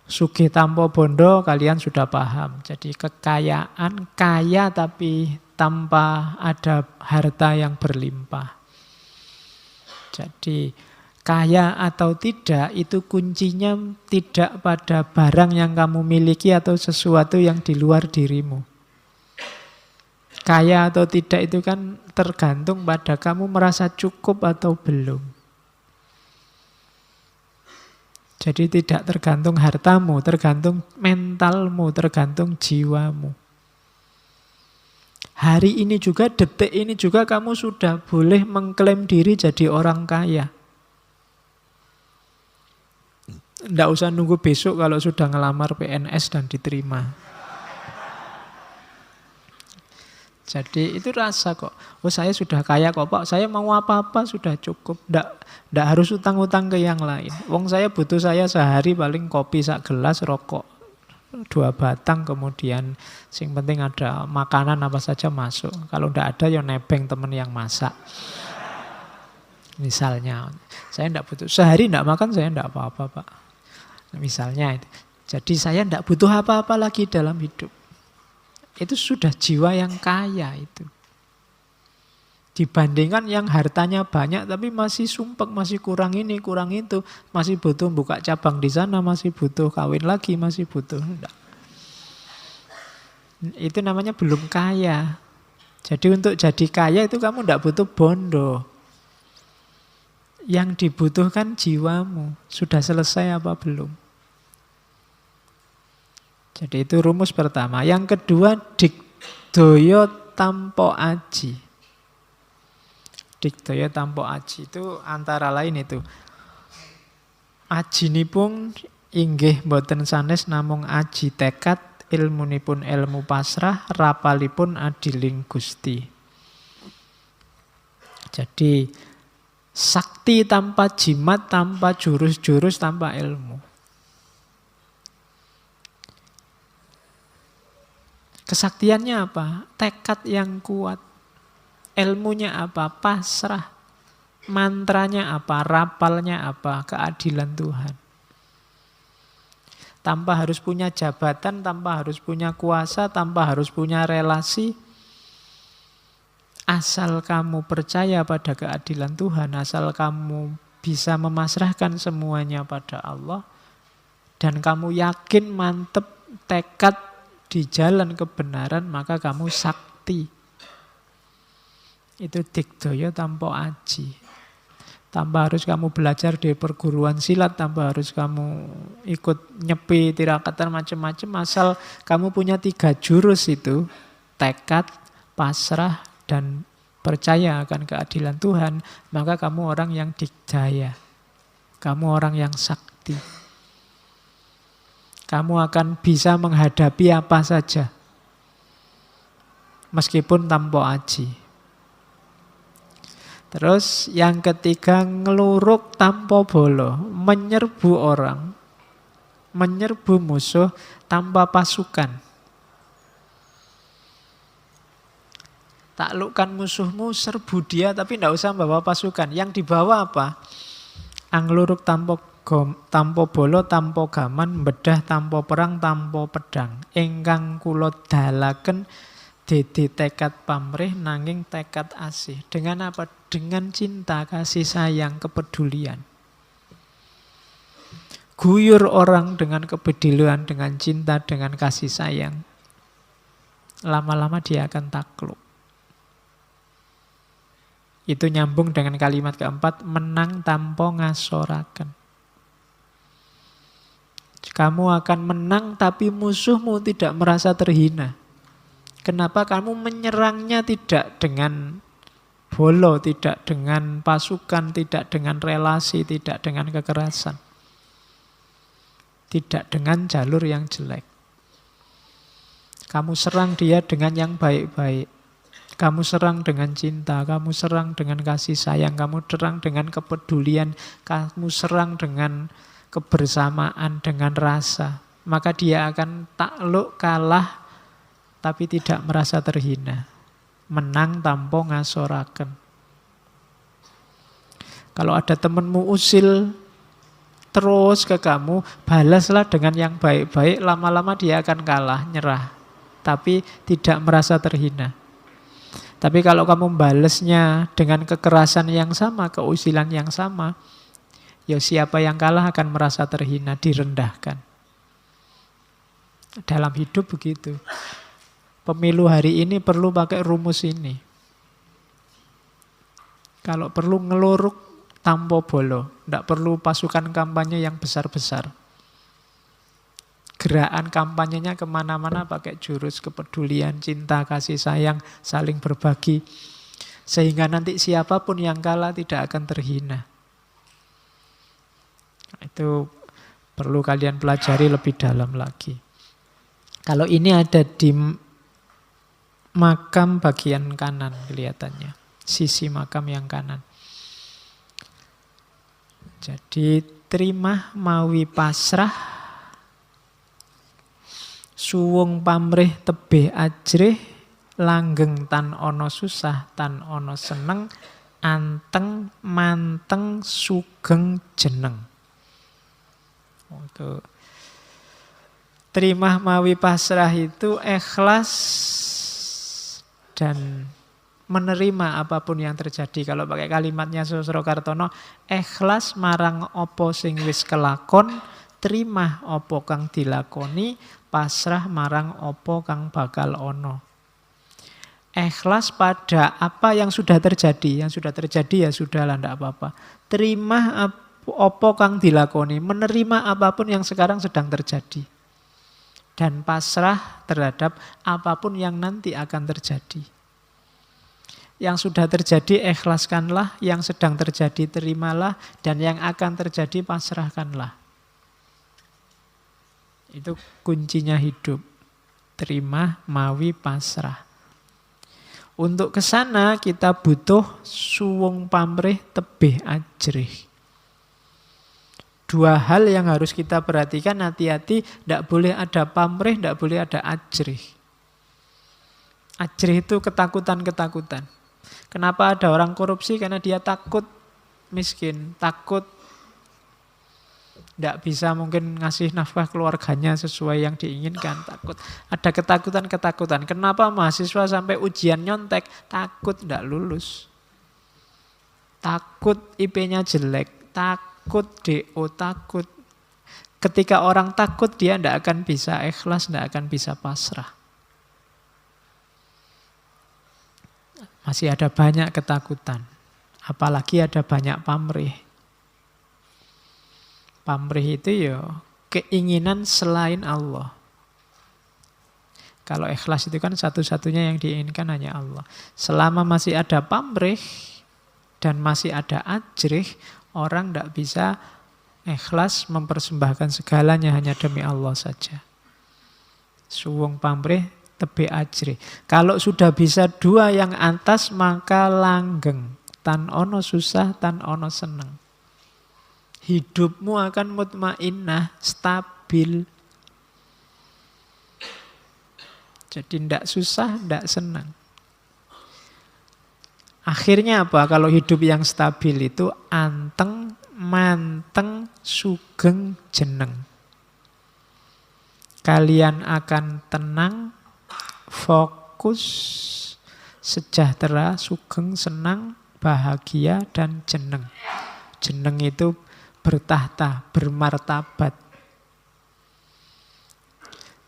Sugih tanpa bondo kalian sudah paham. Jadi kekayaan, kaya tapi tanpa ada harta yang berlimpah. Jadi kaya atau tidak itu kuncinya tidak pada barang yang kamu miliki atau sesuatu yang di luar dirimu. Kaya atau tidak itu kan tergantung pada kamu merasa cukup atau belum. Jadi tidak tergantung hartamu, tergantung mentalmu, tergantung jiwamu. Hari ini juga, detik ini juga kamu sudah boleh mengklaim diri jadi orang kaya. Tidak usah nunggu besok kalau sudah ngelamar PNS dan diterima. Jadi itu rasa kok, oh saya sudah kaya kok Pak, saya mau apa-apa sudah cukup. Tidak harus utang-utang ke yang lain. Wong saya butuh saya sehari paling kopi sak gelas, rokok 2 batang, kemudian sing penting ada makanan apa saja masuk. Kalau tidak ada ya nebeng temen yang masak. Misalnya, saya tidak butuh, sehari tidak makan saya tidak apa-apa Pak. Misalnya itu. Jadi saya tidak butuh apa-apa lagi dalam hidup. Itu sudah jiwa yang kaya itu. Dibandingkan yang hartanya banyak tapi masih sumpek, masih kurang ini, kurang itu. Masih butuh buka cabang di sana, masih butuh kawin lagi, masih butuh. Enggak. Itu namanya belum kaya. Jadi untuk jadi kaya itu kamu tidak butuh bondo. Yang dibutuhkan jiwamu. Sudah selesai apa belum? Jadi itu rumus pertama. Yang kedua, digdaya tanpa aji. Digdaya tanpa aji itu antara lain itu. Ajinipun inggih boten sanes namung aji tekad, ilmunipun ilmu pasrah, rapalipun adiling Gusti. Jadi sakti tanpa jimat, tanpa jurus-jurus, tanpa ilmu. Kesaktiannya apa? Tekad yang kuat. Ilmunya apa? Pasrah. Mantranya apa? Rapalnya apa? Keadilan Tuhan. Tanpa harus punya jabatan, tanpa harus punya kuasa, tanpa harus punya relasi. Asal kamu percaya pada keadilan Tuhan, asal kamu bisa memasrahkan semuanya pada Allah, dan kamu yakin, mantep, tekad di jalan kebenaran, maka kamu sakti. Itu digdaya tanpa aji. Tanpa harus kamu belajar di perguruan silat, tanpa harus kamu ikut nyepi, tirakatan, macam-macam. Asal kamu punya 3 jurus itu, tekad, pasrah, dan percaya akan keadilan Tuhan, maka kamu orang yang digdaya. Kamu orang yang sakti. Kamu akan bisa menghadapi apa saja. Meskipun tanpa aji. Terus yang ketiga, ngeluruk tanpa bolo. Menyerbu orang. Menyerbu musuh tanpa pasukan. Taklukkan musuhmu, serbu dia, tapi tidak usah bawa pasukan. Yang dibawa apa? Angluruk tanpa bolo, tanpa gaman, bedah tanpa perang, tanpa pedang. Ingkang kula dalaken dede tekad pamrih nanging tekad asih. Dengan apa? Dengan cinta, kasih sayang, kepedulian. Guyur orang dengan kepedulian, dengan cinta, dengan kasih sayang. Lama-lama dia akan takluk. Itu nyambung dengan kalimat keempat, menang tanpa ngasoraken. Kamu akan menang tapi musuhmu tidak merasa terhina. Kenapa? Kamu menyerangnya tidak dengan bolo, tidak dengan pasukan, tidak dengan relasi, tidak dengan kekerasan. Tidak dengan jalur yang jelek. Kamu serang dia dengan yang baik-baik. Kamu serang dengan cinta, kamu serang dengan kasih sayang, kamu serang dengan kepedulian, kamu serang dengan kebersamaan, dengan rasa. Maka dia akan takluk, kalah, tapi tidak merasa terhina. Menang tanpa ngasoraken. Kalau ada temenmu usil, terus ke kamu, balaslah dengan yang baik-baik, lama-lama dia akan kalah, nyerah. Tapi tidak merasa terhina. Tapi kalau kamu balasnya dengan kekerasan yang sama, keusilan yang sama, ya siapa yang kalah akan merasa terhina, direndahkan. Dalam hidup begitu. Pemilu hari ini perlu pakai rumus ini. Kalau perlu ngeluruk tanpa bolo. Tidak perlu pasukan kampanye yang besar-besar. Gerakan kampanyenya kemana-mana pakai jurus kepedulian, cinta, kasih sayang, saling berbagi. Sehingga nanti siapapun yang kalah tidak akan terhina. Itu perlu kalian pelajari lebih dalam lagi. Kalau ini ada di makam bagian kanan kelihatannya. Sisi makam yang kanan. Jadi terima mawi pasrah, suwung pamrih tebih ajrih, langgeng tan ono susah, tan ono seneng, anteng manteng sugeng jeneng. Itu. Terima mawi pasrah itu ikhlas dan menerima apapun yang terjadi. Kalau pakai kalimatnya Susro Kartono, ikhlas marang opo sing wis kelakon, terima opo kang dilakoni, pasrah marang opo kang bakal ono. Ikhlas pada apa yang sudah terjadi. Yang sudah terjadi ya sudahlah, tidak apa-apa. Terima opo kang dilakoni, menerima apapun yang sekarang sedang terjadi. Dan pasrah terhadap apapun yang nanti akan terjadi. Yang sudah terjadi ikhlaskanlah, yang sedang terjadi terimalah, dan yang akan terjadi pasrahkanlah. Itu kuncinya hidup. Terima, mawi, pasrah. Untuk ke sana kita butuh suwung pamrih tebih ajrih. Dua hal yang harus kita perhatikan, hati-hati, tidak boleh ada pamrih, tidak boleh ada ajrih. Ajrih itu ketakutan-ketakutan. Kenapa ada orang korupsi? Karena dia takut miskin, takut tidak bisa mungkin ngasih nafkah keluarganya sesuai yang diinginkan, takut. Ada ketakutan-ketakutan. Kenapa mahasiswa sampai ujian nyontek? Takut tidak lulus. Takut IP-nya jelek, takut DO, takut. Ketika orang takut, dia tidak akan bisa ikhlas, tidak akan bisa pasrah. Masih ada banyak ketakutan. Apalagi ada banyak pamrih. Pamrih itu ya keinginan selain Allah. Kalau ikhlas itu kan satu-satunya yang diinginkan hanya Allah. Selama masih ada pamrih dan masih ada ajrih, orang tidak bisa ikhlas mempersembahkan segalanya hanya demi Allah saja. Suwung pamrih tebih ajrih. Kalau sudah bisa dua yang atas, maka langgeng. Tan ono susah, tan ono seneng. Hidupmu akan mutmainnah, stabil. Jadi tidak susah, tidak senang. Akhirnya apa? Kalau hidup yang stabil itu anteng, manteng, sugeng, jeneng. Kalian akan tenang, fokus, sejahtera, sugeng, senang, bahagia, dan jeneng. Jeneng itu bertahta, bermartabat.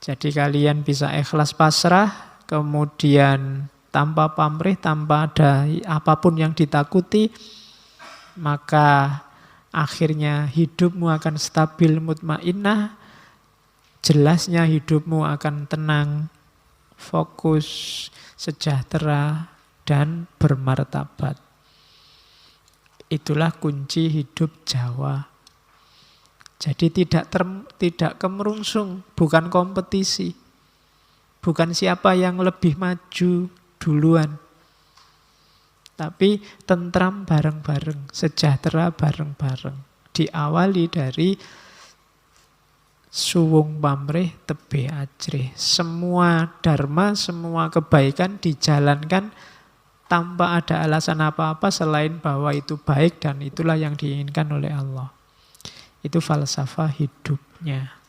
Jadi kalian bisa ikhlas pasrah, kemudian tanpa pamrih, tanpa ada apapun yang ditakuti, maka akhirnya hidupmu akan stabil, mutmainnah, jelasnya hidupmu akan tenang, fokus, sejahtera, dan bermartabat. Itulah kunci hidup Jawa. Jadi tidak kemerungsung, bukan kompetisi. Bukan siapa yang lebih maju duluan. Tapi tentram bareng-bareng, sejahtera bareng-bareng. Diawali dari suwung pamrih tebih ajrih. Semua dharma, semua kebaikan dijalankan tanpa ada alasan apa-apa selain bahwa itu baik dan itulah yang diinginkan oleh Allah. Itu falsafah hidupnya.